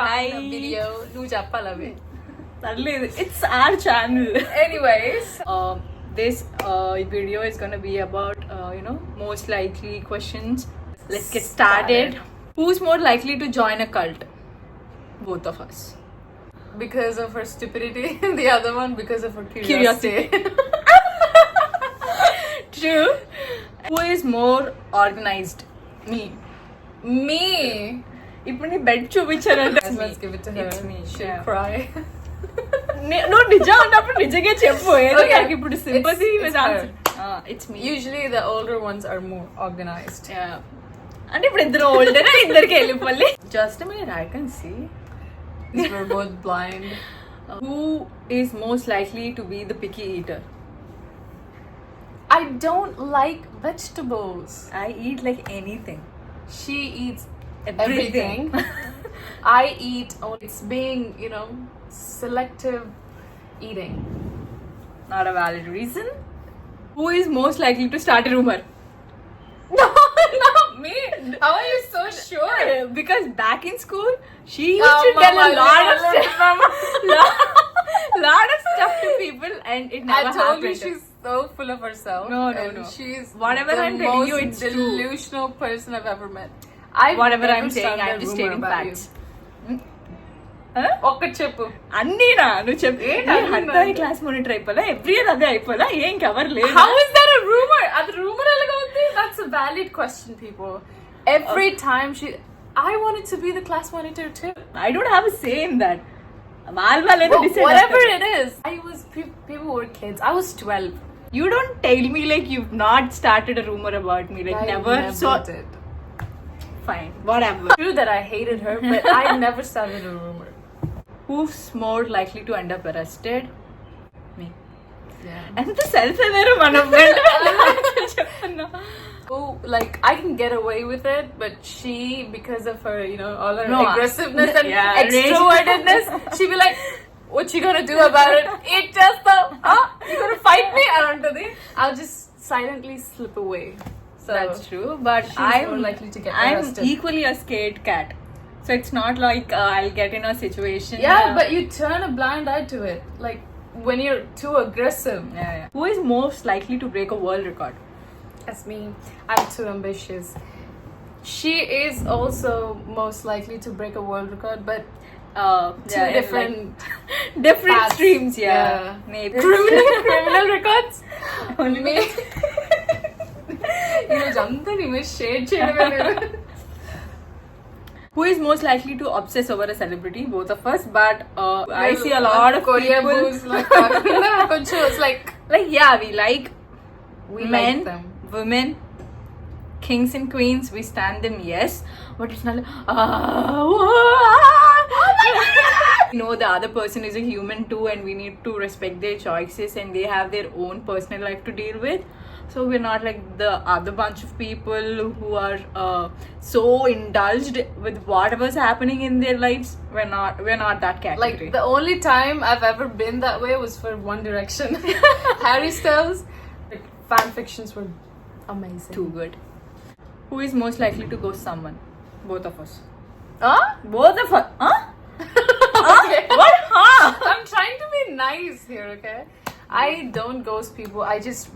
Hi. video. నువ్వు చెప్పాలి. It's our channel. Anyways, This video is gonna be about most likely questions. Let's get started. Who's more likely to join a cult? Both of us. because of her stupidity, the other one because of her Curiosity. True. Who is more organized? Me. Me. ఇప్పుడు నీ bed చూపించారంటే Let's give it to her. It's me. She'll Yeah. cry. నువ్వు నిజం ఉన్నప్పుడు నిజంగా చెప్పు ఏదో Okay. నాకు ఇప్పుడు sympathy It's her. It's me. Usually the older ones are more organized. అంటే ఇప్పుడు ఇద్దరు ఓల్డర్ ఇద్దరికి వెళ్ళిపోయి just minute I can see We're both blind. Who is most likely to be the picky eater. I don't like vegetables. I eat like anything. She eats Everything. I eat. It's being, selective eating. Not a valid reason. Who is most likely to start a rumor? No, not me. How are you so sure? Because back in school, she used to tell a Mama, lot of I stuff. Mama. lot of stuff to people, and it I never told you happened. she's so full of herself. No. and She's Whatever the I'm telling most you, it's true. delusional person I've ever met. Whatever never I'm saying, started I'm a just rumor stating about facts. ఒక్క చెప్పు. అన్నీనా నువ్వు చెప్పి ఏంటి అన్నీ అంతా నాది? Class monitor అయిపోలా every year అదే అయిపోలా ఏం కవర్ లేదు. How is that a rumor? అది rumor ఎలాగా ఉంది? That's a valid question, people. Every time I wanted to be the class monitor too. I don't have a say in that. వాళ్ళేదో Well, decide whatever చేస్తారు. it is. People were kids. I was 12. You don't tell me like you've not started a rumor about me, like I never. So did. fine, whatever. True that I hated her, but I never started a rumor. Who's more likely to end up arrested? Me. Yeah. ఎంత self aware మనం చెప్తున్నా. Oh, like I can get away with it, but she, because of her, all her No, aggressiveness and yeah, extrovertedness, she'd be like, "What you gonna do about it? It just you gonna fight me?" I don't know. I'll just silently slip away. So That's true, but she's I'm more likely to get I'm arrested. equally a scared cat. So it's not like I'll get in a situation. Yeah, but you turn a blind eye to it. Like when you're too aggressive. Yeah. Who is most likely to break a world record? That's me. I'm too ambitious. She is also most likely to break a world record, but two yeah, different different paths. streams. Yeah. Yeah. Maybe. criminal records. Only Me. Jantan image shade cheyadame. Who is most likely to obsess over a celebrity? Both of us, but I see a lot of Korea people. boos like koncho it's like Like yeah, we like we men, like them. women, kings and queens. We stand them, yes, but it's not like you know the other person is a human too, and we need to respect their choices, and they have their own personal life to deal with. So we're not like the other bunch of people who are so indulged with whatever's happening in their lives. We're not that category. Like the only time I've ever been that way was for One Direction. Harry Styles. Like, fan fictions were amazing. Too good. Who is most likely to ghost someone? Both of us. Huh? Both of us. Huh? Okay. What? Huh? I'm trying to be nice here, okay? I don't ghost people. I just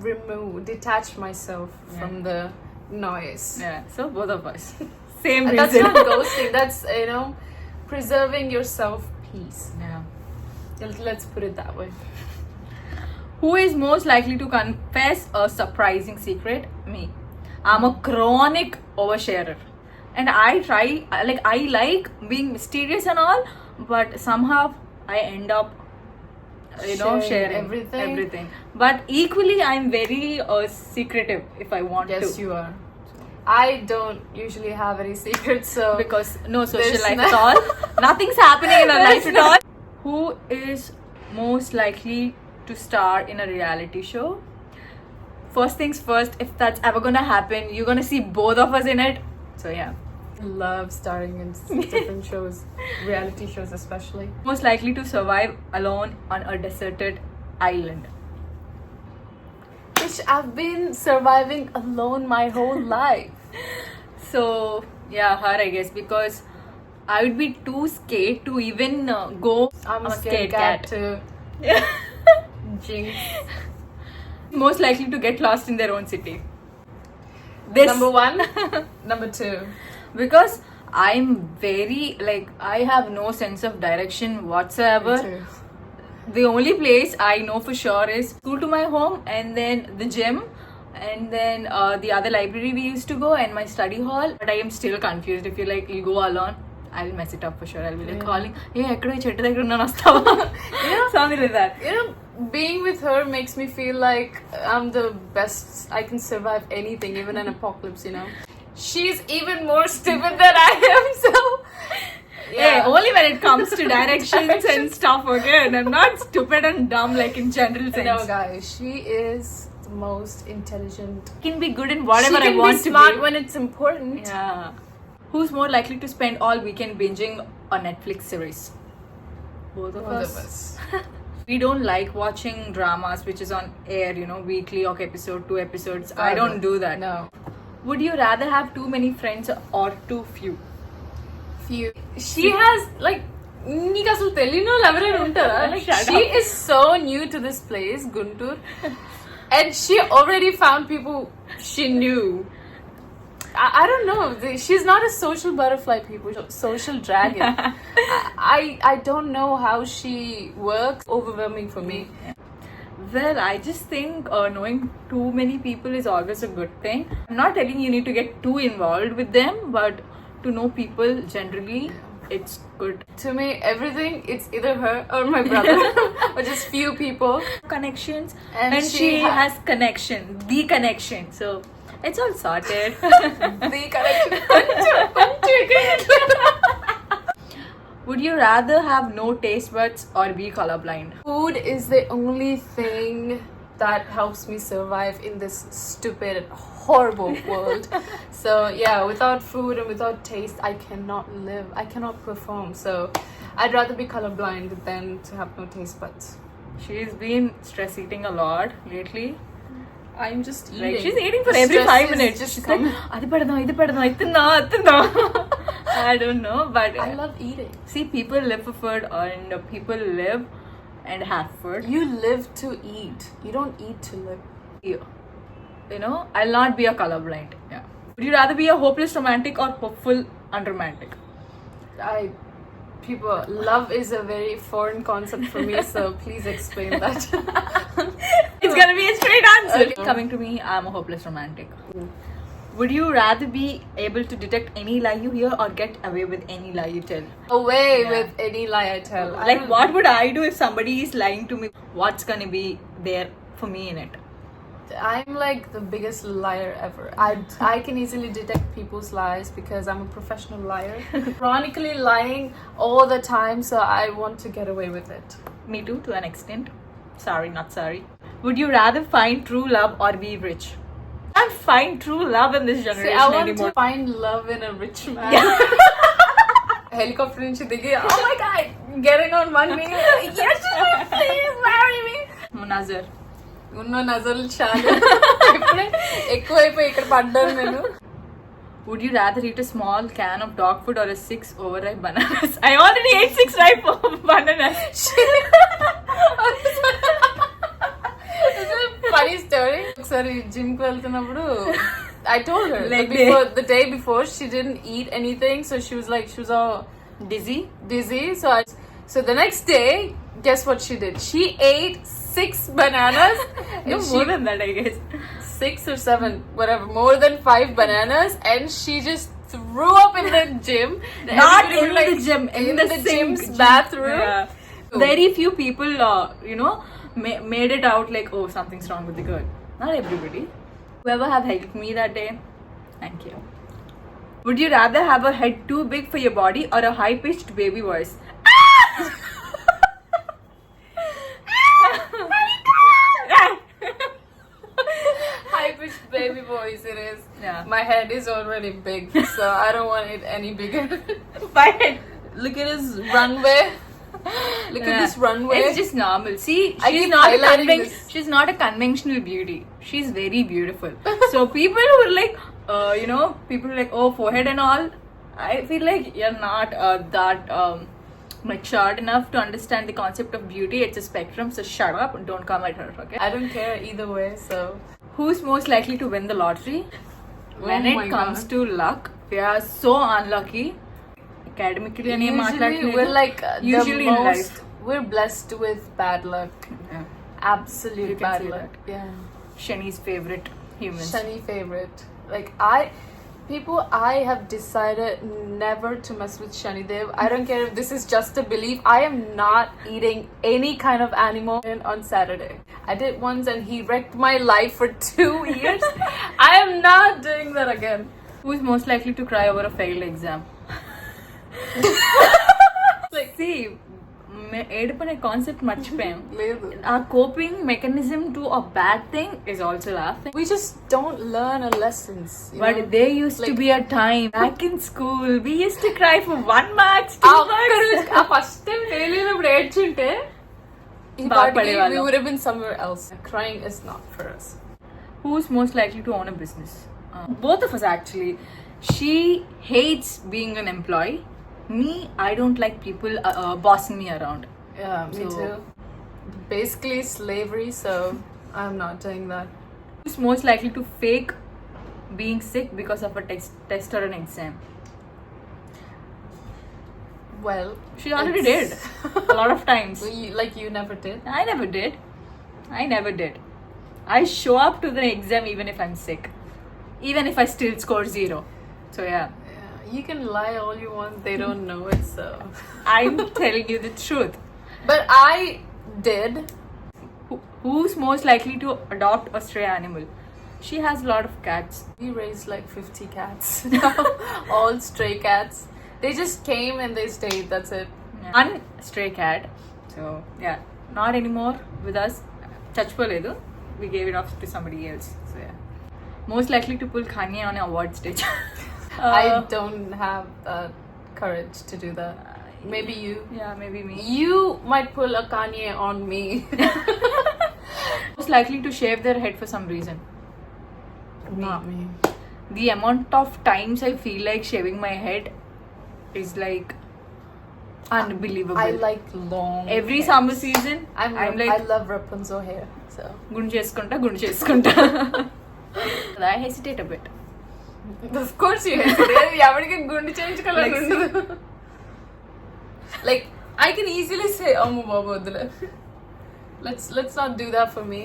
detach myself from the noise. Yeah. So both of us. Same And that's reason. not ghosting. That's preserving your self peace. Yeah. Let's put it that way. Who is most likely to confess a surprising secret? Me. I'm a chronic oversharer. And I like being mysterious and all, but somehow I end up sharing everything. But equally I'm very secretive if I want to. Yes, you are. I don't usually have any secrets, so Because no social There's life no- at all. Nothing's happening in our life There's at all. Who is most likely to star in a reality show? First things first, if that's ever gonna happen, you're gonna see both of us in it. So yeah. I love starring in different shows, reality shows especially. Most likely to survive alone on a deserted island. Which I've been surviving alone my whole life. So yeah, her I guess, because I would be too scared to even go. I'm a a scared cat too. Jinx. Most likely to get lost in their own city. This. Number 1. Number 2. Because I'm very like I have no sense of direction whatsoever. Me too. The only place I know for sure is school to my home, and then the gym, and then the other library we used to go, and my study hall. But I am still confused. If you go alone, I'll mess it up for sure. I'll be like calling, hey, ekkado chettu daggara unnanu vastava? Something like that. You know, being with her makes me feel like I'm the best. I can survive anything, even an apocalypse, you know. She's even more stupid than I am, so... Yeah, only when it comes to directions and stuff, okay? And I'm not stupid and dumb like in general sense. No, guys, she is the most intelligent. Can be good in whatever she can I want be to smart be. when it's important. Yeah. Who's more likely to spend all weekend binging a Netflix series? Both of us. We don't like watching dramas which is on air, weekly or episode, 2 episodes. I don't do that. No. Would you rather have too many friends or too few? Few. She has like నీకు అసలు తెలియని వాళ్ళు ఎవరైనా ఉంటారా? Like Shut she up. is so new to this place, Guntur, and she already found people she knew. I don't know. She's not a social butterfly, people. Social dragon. I don't know how she works. Overwhelming for me. Well, I just think knowing too many people is always a good thing. I'm not telling you need to get too involved with them, but to know people generally, it's good. To me, everything, it's either her or my brother, or just few people. Connections, And and she she has has connection, the connection. So it's all sorted. The connection. Would you rather have no taste buds or be colorblind? Food is the only thing that helps me survive in this stupid, horrible world. So yeah, without food and without taste, I cannot live. I cannot perform. So I'd rather be colorblind than to have no taste buds. She's been stress eating a lot lately. I'm just eating. Like she's eating for The every stress 5 is minutes. just She's coming. like, "Adi padano, idu padano, itna." I don't know, but I love eating. see, people live for food, and people live and have food. You live to eat. You don't eat to live. I'll not be a colorblind. Yeah. Would you rather be a hopeless romantic or hopeful unromantic? Love is a very foreign concept for me, so please explain that. It's gonna be a straight answer. Okay. Coming to me, I'm a hopeless romantic. Would you rather be able to detect any lie you hear or get away with any lie you tell? Away Yeah. with any lie I tell. Like, what would I do if somebody is lying to me? What's gonna be there for me in it? I'm like the biggest liar ever. I can easily detect people's lies because I'm a professional liar. Chronically lying all the time, so I want to get away with it. Me too, to an extent. Sorry, not sorry. Would you rather find true love or be rich? Can't find true love in this See, generation I want anymore. to find love in a rich man. Helicopter నుంచి దిగి, oh my god, getting on one knee. Yes, please marry me. Nazar. ఉన్న నజర్లు చాలు. ఇప్పుడే ఎక్కువైపోయి ఇక్కడ పడ్డాను నేను. Would you rather eat a small can of dog food or a 6 overripe bananas? I already ate 6 ripe bananas. Funny story. ఒకసారి gym కి వెళ్తున్నప్పుడు I told her Like the day before she didn't eat anything, so she was all Dizzy? dizzy. So the next day, guess what she did? She ate 6 bananas. No, and more than that, I guess. 6 or 7, whatever, more than 5 bananas, and she just threw up in the gym. Not Everybody in was the gym, in the sink. gym's bathroom. Yeah. Very few people, made it out like, oh, something's wrong with the girl. Not everybody. Whoever have helped me that day, thank you. Would you rather have a head too big for your body or a high-pitched baby voice? High-pitched baby voice it is. Yeah. My head is already big, so I don't want it any bigger. Fine. Look at his runway. Look at this runway. It's just normal. See, I she's keep not highlighting this. she's not a conventional beauty. She's very beautiful. So people who are like, people are like, oh, forehead and all, I feel like you're not that matured enough to understand the concept of beauty. It's a spectrum, so shut up and don't come at her, okay? I don't care either way, so. Who's most likely to win the lottery? When Oh my it comes God. to luck, we are so unlucky. Academically, and Usually, we're like usually the in most. life. We're blessed with bad luck. Yeah. Absolute You can bad say luck. Yeah. Shani's favorite humans. Shani favorite. Like people, I have decided never to mess with Shani Dev. I don't care if this is just a belief. I am not eating any kind of animal on Saturday. I did once and he wrecked my life for 2 years. I am not doing that again. Who's most likely to cry over a failed exam? Like, See, ఏడుపు అనే concept మర్చిపోయాం లేదు. ఆ coping mechanism to a bad thing is also laughing We just don't learn our lessons. You but know? They used to Like- be a time back in school we used to cry for 1 marks 2 marks ఆ first time fail అయినప్పుడు ఏడ్చుంటే ఈ బాగా పాటికి పడేవాళ్ళం. we would have been somewhere else. Crying is not for us. who's most likely to own a business? Both of us actually. She hates being an employee. Me, I don't like people bossing me around. Yeah, me So- too. Basically slavery, so I'm not doing that. Who's most likely to fake being sick because of a test or an exam? Well, She already it's- did a lot of times. Like you never did. I never did. I never did. I show up to the exam even if I'm sick, even if I still score 0. So yeah, Yeah, you can lie all you want. They don't know it, so. I'm telling you the truth. But I did. Who's most likely to adopt a stray animal? She has a lot of cats. We raised like 50 cats. All stray cats. They just came and they stayed. That's it. One stray cat. So yeah, not anymore with us. Chachpoledu. We gave it off to somebody else. So yeah, most likely to pull Kanye on an award stage. I don't have courage to do that. Maybe you. Yeah, maybe me. You might pull a Kanye on me. Most likely to shave their head for some reason. Not me. The amount of times I feel like shaving my head is like unbelievable. I like long. Every hair. summer season, I'm I'm like I love Rapunzel hair. So గుండు చేసుకుంటా I hesitate a bit. of course you hate it. ఎవరికి గుండు చేయించుకోవాలి ఉండదు. Like I can easily say అమ్మ బాబు వద్దులే. Let's not do that for me.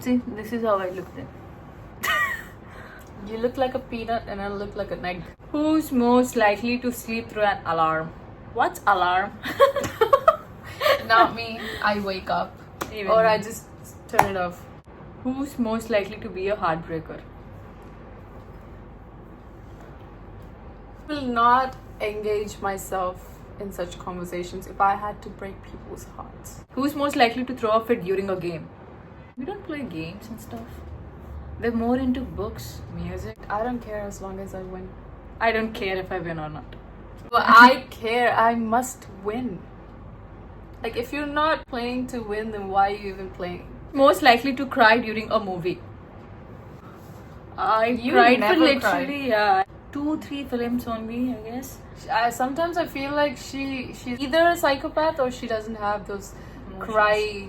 See, this is how I look then. You look like a peanut and I look like an egg. Who's most likely to sleep through an alarm? What's alarm? Not me. I wake up Even or me. I just turn it off. Who's most likely to be a heartbreaker? I will not engage myself in such conversations if I had to break people's hearts. Who's most likely to throw a fit during a game? We don't play games and stuff. We're more into books, music. I don't care as long as I win. I don't care if I win or not. Well, I care. I must win. Like, if you're not playing to win, then why are you even playing? Most likely to cry during a movie. I You cried for never literally 2-3 films only, I guess. Sometimes I feel like she's either a psychopath or she doesn't have those Emotions. cry.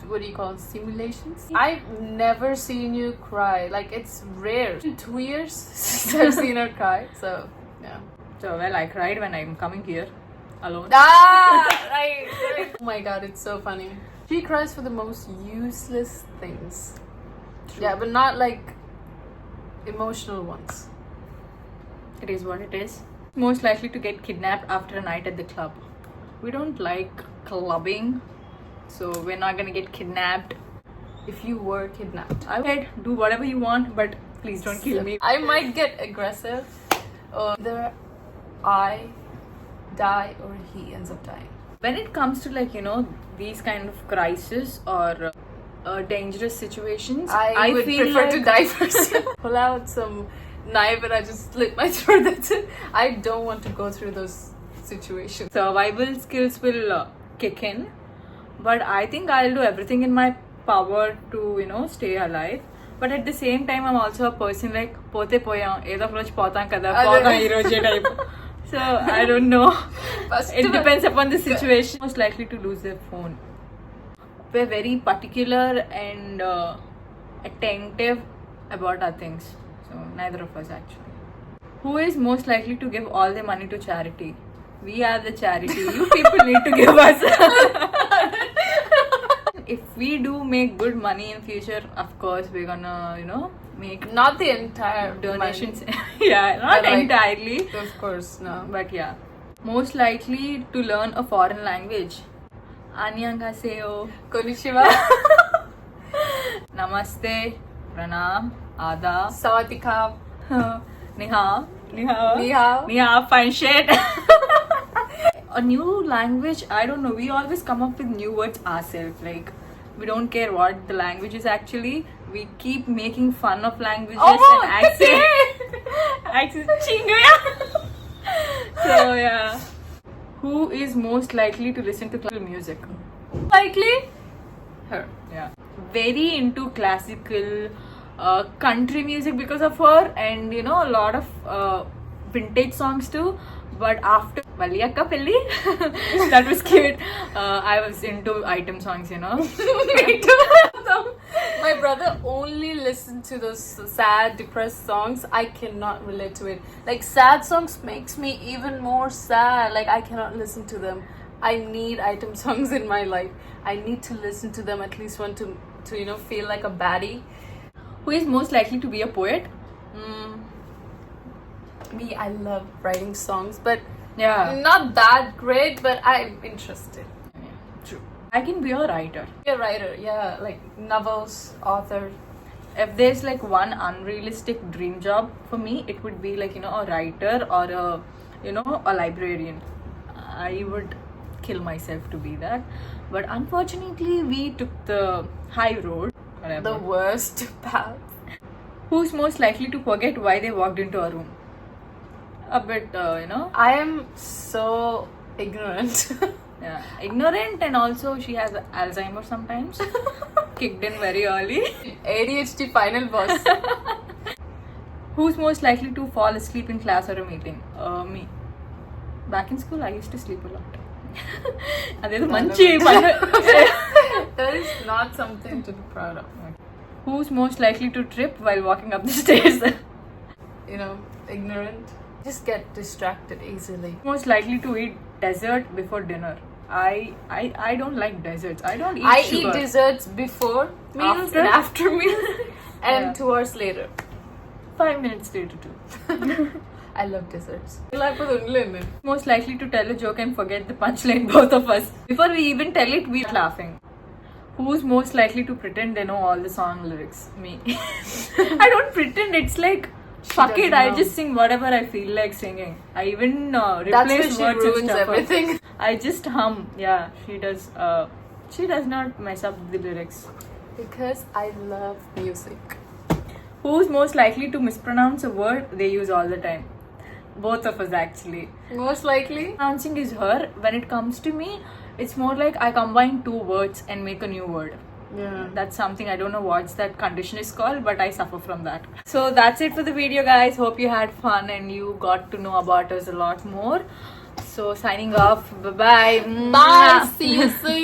What do you call it, simulations? I've never seen you cry. Like, it's rare. In 2 years since I've seen her cry. So yeah. So, well, I cried when I'm coming here alone. Right. Oh my god, it's so funny. She cries for the most useless things. True. Yeah, but not like emotional ones. It is what it is. Most likely to get kidnapped after a night at the club. We don't like clubbing, so we're not gonna get kidnapped. If you were kidnapped, I would do whatever you want, but please don't kill me. I might get aggressive. Or either I die or he ends up dying. When it comes to like these kind of crisis or dangerous situations, I would feel prefer like to die first. Pull out some knife and I just slit my throat. That's it. I don't want to go through those situations. survival skills will kick in, but I think I'll do everything in my power to stay alive. But at the same time, I'm also a person like pote poyam, edo approach potam kada, Ade. potam ee roje type. So I don't know. First It one. depends upon the situation. Most likely to lose their phone. We're very particular and attentive about our things. So neither of us actually. Who is most likely to give all their money to charity? We are the charity. You people need to give us. If we do make good money in future, of course we're gonna, make Not the entire donations. money. Yeah, not But, like, entirely, Of course, no. but yeah. Most likely to learn a foreign language. Annyeonghaseyo, Konnichiwa. namaste, pranam, adab, Sawadika. ni hao, Ni hao. ni hao, fine shit. A new language, I don't know, we always come up with new words ourselves. Like, we don't care what the language is actually. We keep making fun of languages Oh, and accents. Accents. Chinguya. So, yeah. Who is most likely to listen to classical music? Likely? Her. Yeah. Very into classical country music because of her, and a lot of vintage songs too. But after Valiyakka Pelli, that was cute. I was into item songs, Me too. My brother only listened to those sad, depressed songs. I cannot relate to it. Like, sad songs makes me even more sad. Like, I cannot listen to them. I need item songs in my life. I need to listen to them at least one to feel like a baddie. Who is most likely to be a poet? Me, I love writing songs, but Yeah. not that great, but I'm interested. True. I can be a writer. Be a writer, yeah, like novels, author. If there's like one unrealistic dream job for me, it would be like, a writer or a librarian. I would kill myself to be that. But unfortunately, we took the high road. Whatever. The worst path. Who's most likely to forget why they walked into a room? A bit, I am so ignorant. yeah, ignorant, and also she has Alzheimer's sometimes. Kicked in very early. ADHD final boss. Who's most likely to fall asleep in class or a meeting? Me. Back in school, I used to sleep a lot. అదేదో మంచి That is not something to be proud of. Who's most likely to trip while walking up the stairs? Ignorant. Just get distracted easily. Most likely to eat dessert before dinner. I don't like desserts. I don't eat I sugar. eat desserts before meals After? and after meals and Yeah. 2 hours later. 5 minutes later too. I love desserts. Most likely to tell a joke and forget the punchline, both of us. Before we even tell it, we're laughing. Who's most likely to pretend they know all the song lyrics? Me. I don't pretend. It's like, fuck it, doesn't I know. just sing whatever I feel like singing. I even That's replace where she words and ruins stuff. everything. I just hum. Yeah, she does. She does not mess up the lyrics. Because I love music. Who's most likely to mispronounce a word they use all the time? Both of us actually. Most likely. Pronouncing is her. When it comes to me, it's more like I combine 2 words and make a new word. Yeah. That's something, I don't know what that condition is called, but I suffer from that. So that's it for the video, guys. Hope you had fun and you got to know about us a lot more. So signing off. Bye-bye. Bye. See you soon.